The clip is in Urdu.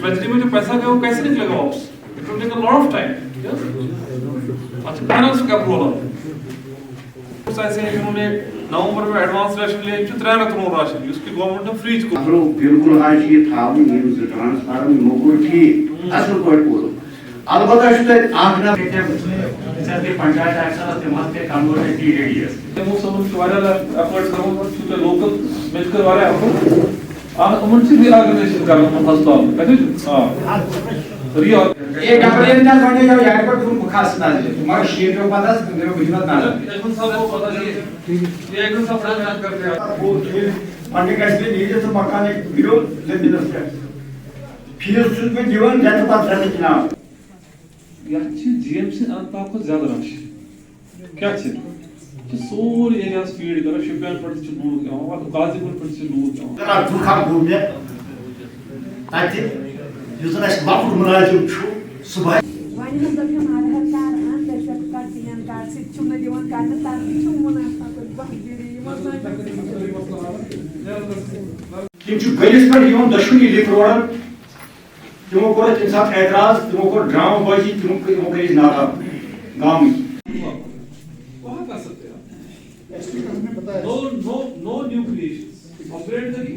ٹریجڈی میں جو پیسہ گیا وہ کیسے نکلے گا واپس؟ It will take a lot of time. اچھا فائنانس کا اپروول ایسے ہیں انہوں نے نومبر میں ایڈوانس راشن لیا 3 رٮ۪تن راشن اس کی گورنمنٹ نے فری کرو بالکل آج یہ تھاؤن یہ ٹرانسفارم موقع ٹھیک اصل پٲٹھۍ کوٚرُکھ البتہ چھُ تَتہِ اکھ پنچایت ایکشن تمہن تے کنورٹ ٹی ریڈیس تمو سبن واریاہ ایفرٹس کرو چھُ تۄہہِ لوکل مےٚ چھِ کٔر واریاہ ایفرٹ یِمن چھِ ری آرگنایزیشن کران یِمن ہسپتال کتہِ ری یہ ڈپٹی نے ونے جو یار پر تم خاص نہ دے تمہارا شیر کو پتہ ہے میرے بجنت نہ دے ایگن صاحب کو پتہ ہے یہ ایگن صاحب فرض کرتے ہیں وہ پانی کیسے نیچے سے مکان ایک گرو زمین سے پھر اس میں دیوان جاتے پاس رہنے کی نام یہ جی ایم سی انتا کو زیادہ رش کیا چھ سورے ایریاز فیڈ کرو شپیان پٹ چھ لوگ یوان غازی پور پٹ چھ لوگ یوان ذرا دکھا گھومنے تاکہ یوزر اس باپور ملازم چھو صبح وانی ہم دپیم Aadhaar card in patient card PAN card سی چھو نہ دیوان کارڈ تار چھو منافع کو بہت دیری تم چھو گلس پر یون دشمنی لکھ روڑن تمو کو انسان اعتراض تمو کو ڈرامہ بازی تمو کو ناکام گام وہاں کر سکتے ہیں نو نیو کریشنز اپگریڈ کری